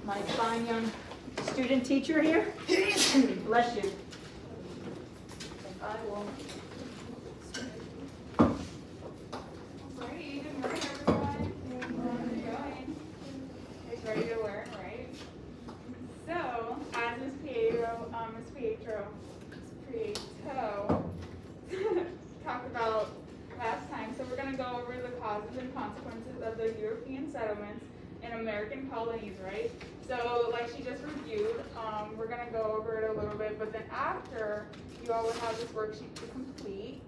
my fine young student teacher here. Bless you. I will. Alrighty, good morning everyone. How's it going? You guys ready to learn, right? So, as Miss Prieto talked about last time, so we're going to go over the causes and consequences of the European settlements and American colonies, right? So, like she just reviewed, we're going to go over it a little bit, but then after, you all will have this worksheet to complete.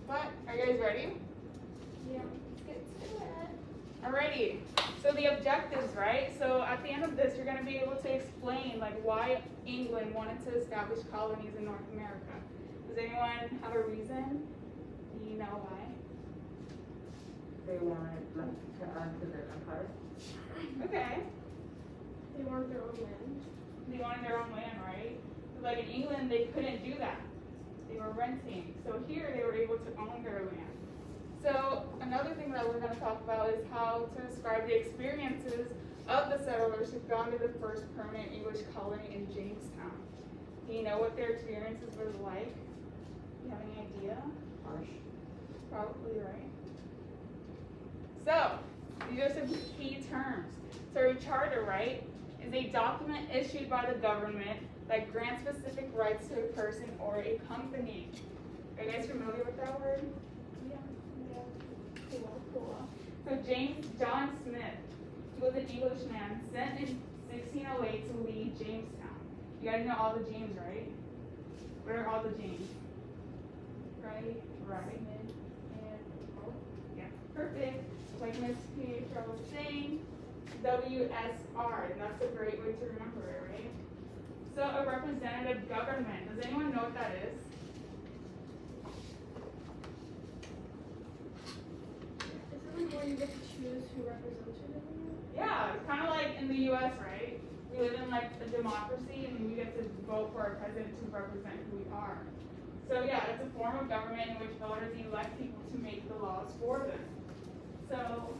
But, are you guys ready? Yeah, let's get to it. Alrighty, so the objectives, right? So at the end of this, you're going to be able to explain like why England wanted to establish colonies in North America. Does anyone have a reason? Do you know why? They wanted to add to their empire. Okay, They want their own land. they wanted their own land, right? But like in England, they couldn't do that. They were renting. So here, they were able to own their land. So another thing that we're going to talk about is how to describe the experiences of the settlers who founded the first permanent English colony in Jamestown. Do you know what their experiences were like? Do you have any idea? Harsh. Probably right. So, these are some key terms. So a charter, right, is a document issued by the government that grants specific rights to a person or a company. Are you guys familiar with that word? Cool. So John Smith, he was an Englishman sent in 1608 to lead Jamestown. You guys know all the James, right? What are all the James? Right. Yeah, perfect. Like Miss Pietro was saying, WSR, and that's a great way to remember it, right? So a representative government. Does anyone know what that is? Where you get to choose who represents you? Yeah, it's kind of like in the U.S., right? We live in like a democracy, and we get to vote for our president to represent who we are. So yeah, it's a form of government in which voters elect people to make the laws for them. So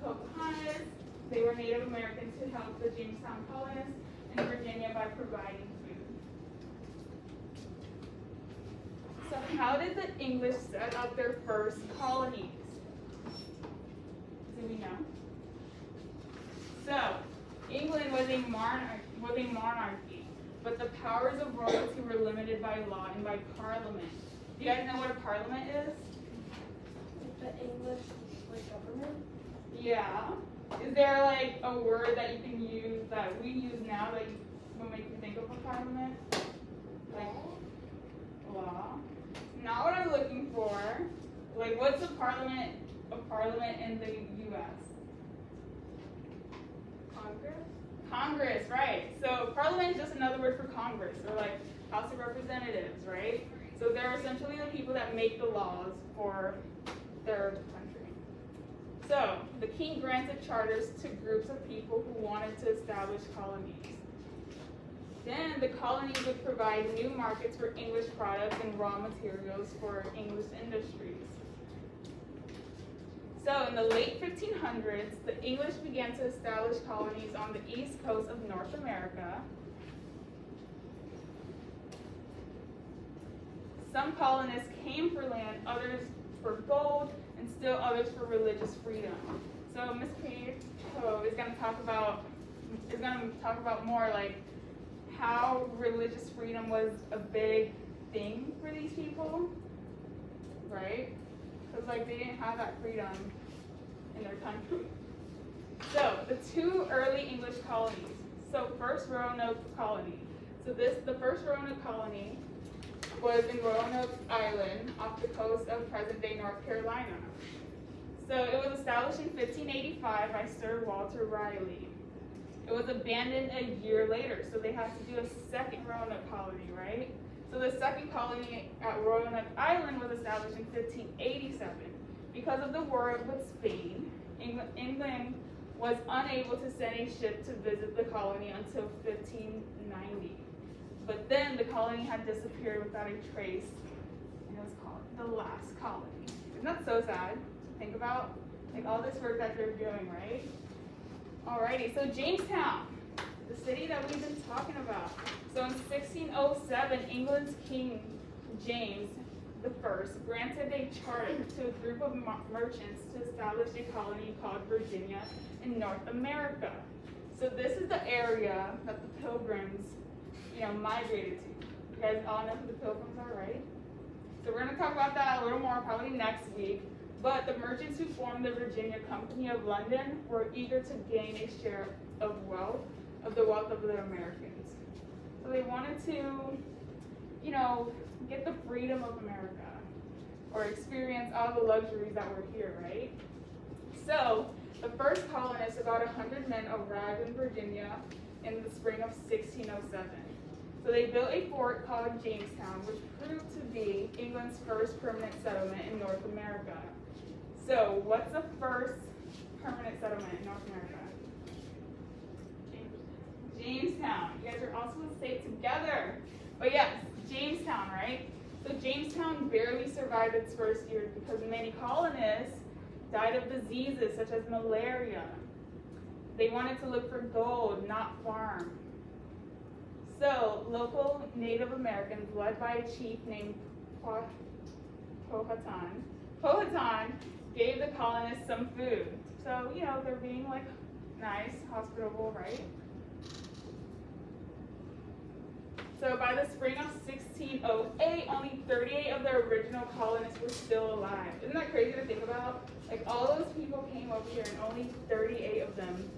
Pocahontas, they were Native Americans who helped the Jamestown colonists in Virginia by providing food. So how did the English set up their first colonies? Do we know? So, England was a monarchy, but the powers of royalty were limited by law and by parliament. Do you guys know what a parliament is? The English government? Yeah. Is there like a word that you can use that we use now that will make you think of a parliament? Like law? Not what I'm looking for. Like what's a parliament in the U.S.? Congress, right. So parliament is just another word for Congress, or like House of Representatives, right? So they're essentially the people that make the laws for their country. So the king granted charters to groups of people who wanted to establish colonies. Then the colonies would provide new markets for English products and raw materials for English industries. So in the late 1500s, the English began to establish colonies on the east coast of North America. Some colonists came for land, others for gold, and still others for religious freedom. So Ms. Pietro is going to talk about more like how religious freedom was a big thing for these people, right? Because like they didn't have that freedom in their country. So the two early English colonies. So first Roanoke Colony. So the first Roanoke Colony was in Roanoke Island off the coast of present-day North Carolina. So it was established in 1585 by Sir Walter Raleigh. It was abandoned a year later, so they had to do a second Roanoke colony, right? So the second colony at Roanoke Island was established in 1587. Because of the war with Spain, England was unable to send a ship to visit the colony until 1590. But then the colony had disappeared without a trace, and it was called the last colony. Isn't that so sad to think about? Like all this work that they're doing, right? Alrighty, so Jamestown, the city that we've been talking about. So in 1607, England's King James I granted a charter to a group of merchants to establish a colony called Virginia in North America. So this is the area that the Pilgrims, migrated to. You guys all know who the Pilgrims are, right? So we're going to talk about that a little more probably next week. But the merchants who formed the Virginia Company of London were eager to gain a share of the wealth of the Americans. So they wanted to, get the freedom of America or experience all the luxuries that were here, right? So the first colonists, about 100 men, arrived in Virginia in the spring of 1607. So they built a fort called Jamestown, which proved to be England's first permanent settlement in North America. So what's the first permanent settlement in North America? Jamestown. You guys are all supposed to say it together. But yes, Jamestown, right? So Jamestown barely survived its first year because many colonists died of diseases such as malaria. They wanted to look for gold, not farm. So local Native Americans, led by a chief named Powhatan, gave the colonists some food. So, they're being nice, hospitable, right? So by the spring of 1608, only 38 of the original colonists were still alive. Isn't that crazy to think about? All those people came over here and only 38 of them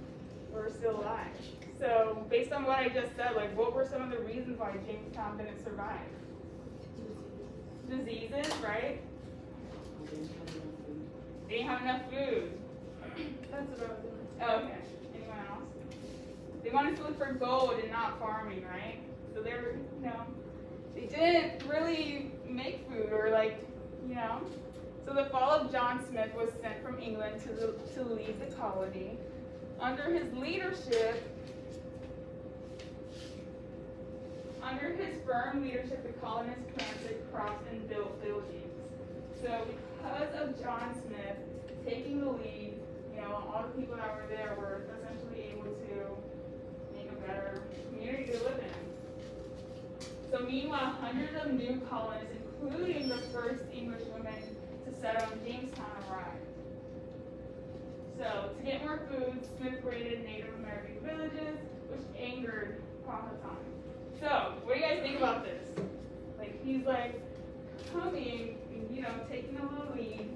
were still alive. So based on what I just said, what were some of the reasons why Jamestown didn't survive? Diseases, right? They didn't have enough food. That's what I was doing. Oh, okay. Anyone else? They wanted to look for gold and not farming, right? So they were, they didn't really make food or So the fall of John Smith was sent from England to lead the colony. Under his firm leadership, the colonists planted crops and built buildings. So because of John Smith taking the lead, all the people that were there were essentially able to make a better community to live in. So meanwhile, hundreds of new colonists, including the first English women to settle in Jamestown, arrived. So to get more food, Smith raided Native American villages, which angered Powhatan. So what do you guys think about this? He's coming, taking a little lead,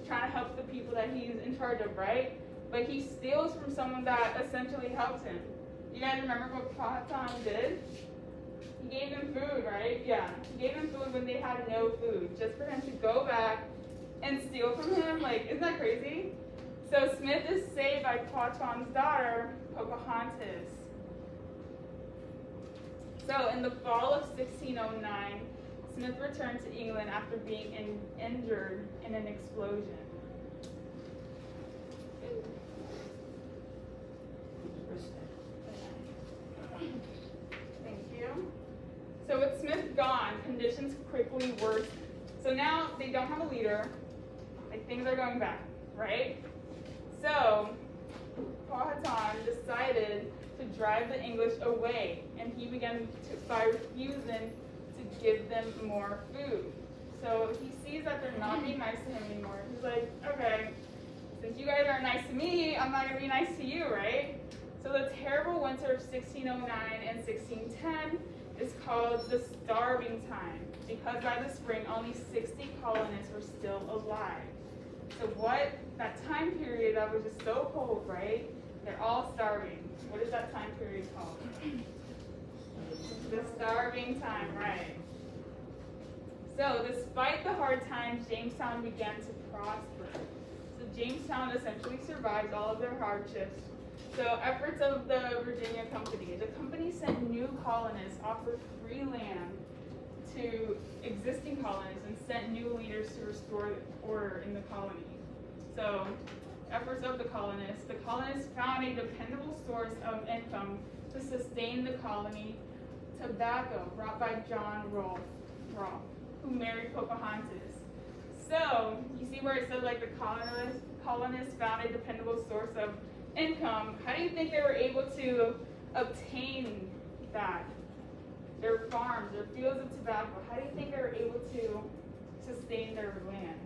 trying to help the people that he's in charge of, right? But he steals from someone that essentially helped him. You guys remember what Powhatan did? He gave them food, right? Yeah. He gave them food when they had no food, just for him to go back and steal from him. Isn't that crazy? So Smith is saved by Powhatan's daughter, Pocahontas. So in the fall of 1609, Smith returned to England after being injured in an explosion. Thank you. So with Smith gone, conditions quickly worsened. So now they don't have a leader. Things are going bad, right? So Powhatan decided to drive the English away, and he began by refusing to give them more food. So he sees that they're not being nice to him anymore. He's like, okay, since you guys aren't nice to me, I'm not going to be nice to you, right? So the terrible winter of 1609 and 1610 is called the starving time, because by the spring, only 60 colonists were still alive. So that time period that was just so cold, right? They're all starving. What is that time period called? The starving time, right? So despite the hard times, Jamestown began to prosper. So Jamestown essentially survived all of their hardships. So efforts of the Virginia Company. The company sent new colonists, offered free land to existing colonists, and sent new leaders to restore order in the colony. So efforts of the colonists found a dependable source of income to sustain the colony: tobacco brought by John Rolfe, who married Pocahontas. So you see where it says the colonists found a dependable source of income, how do you think they were able to obtain that? Their farms, their fields of tobacco, how do you think they were able to sustain their land?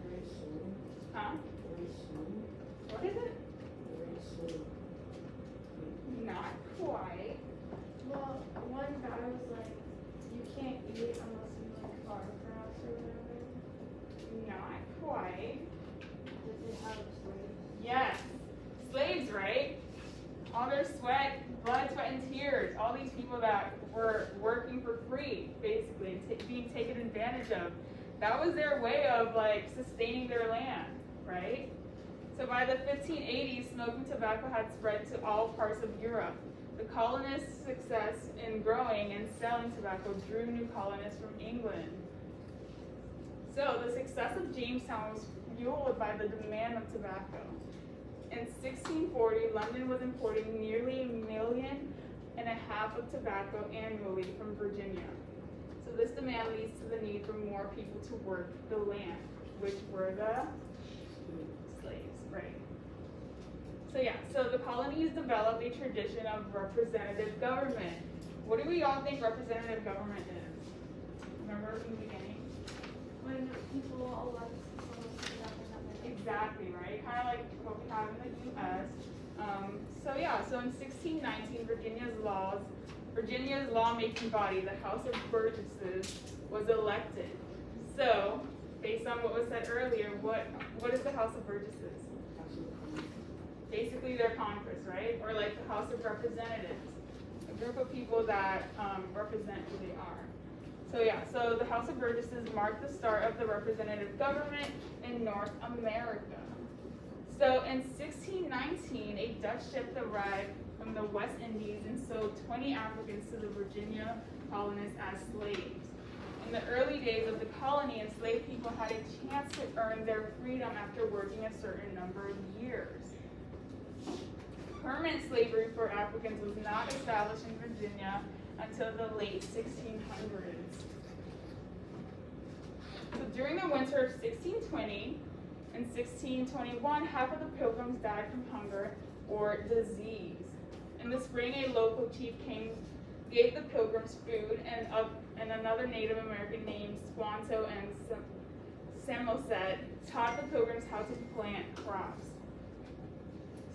Very soon, Huh? very soon, What is it? very soon. Not quite. Well, one guy was like, you can't eat unless you like farm crops or whatever. Not quite. Did they have slaves? Yes. Slaves, right? All their sweat, blood, sweat, and tears. All these people that were working for free, basically, and being taken advantage of. That was their way of like sustaining their land, right? So by the 1580s, smoking tobacco had spread to all parts of Europe. The colonists' success in growing and selling tobacco drew new colonists from England. So the success of Jamestown was fueled by the demand of tobacco. In 1640, London was importing nearly 1.5 million of tobacco annually from Virginia. So this demand leads to the need for more people to work the land, which were the slaves, right? So yeah, so the colonies developed a tradition of representative government. What do we all think representative government is? Remember from the beginning? When people elect someone to represent them. Exactly, right? Kind of like what we have in the U.S. So in 1619, Virginia's lawmaking body, the House of Burgesses, was elected. So, based on what was said earlier, what is the House of Burgesses? Basically their Congress, right? Or like the House of Representatives, a group of people that represent who they are. So the House of Burgesses marked the start of the representative government in North America. So in 1619, a Dutch ship arrived from the West Indies and sold 20 Africans to the Virginia colonists as slaves. In the early days of the colony, enslaved people had a chance to earn their freedom after working a certain number of years. Permanent slavery for Africans was not established in Virginia until the late 1600s. So during the winter of 1620 and 1621, half of the pilgrims died from hunger or disease. In the spring, a local chief gave the pilgrims food, and another Native American named Squanto and Samoset taught the pilgrims how to plant crops.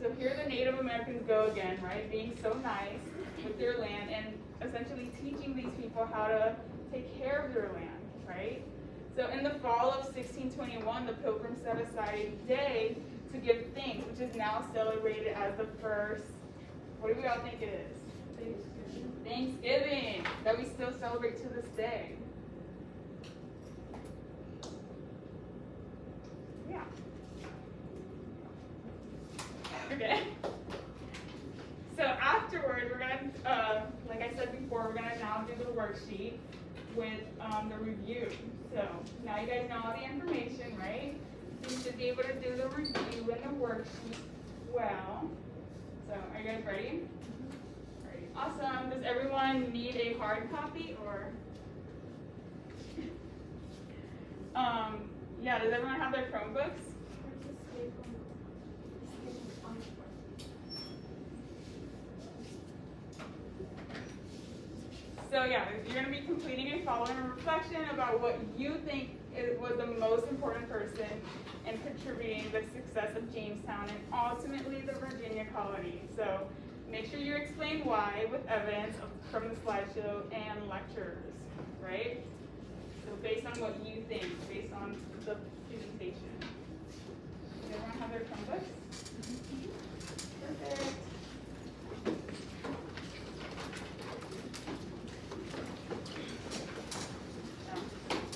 So here the Native Americans go again, right? Being so nice with their land and essentially teaching these people how to take care of their land, right? So in the fall of 1621, the pilgrims set aside a day to give thanks, which is now celebrated as the first, what do we all think it is? Thanksgiving, that we still celebrate to this day. Yeah. Okay. So afterward, we're gonna, like I said before, we're gonna now do the worksheet with the review. So now you guys know all the information, right? So you should be able to do the review and the worksheet well. So are you guys ready? Ready. Awesome. Does everyone need a hard copy or? Yeah, does everyone have their Chromebooks? So yeah, you're going to be completing a following reflection about what you think was the most important person in contributing the success of Jamestown and ultimately the Virginia colony. So make sure you explain why with evidence from the slideshow and lectures, right? So based on what you think, based on the presentation. Does everyone have their Chromebooks? Perfect.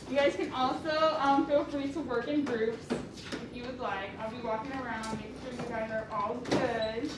You guys can also feel free to work in groups if you would like. I'll be walking around, making sure you guys are all good.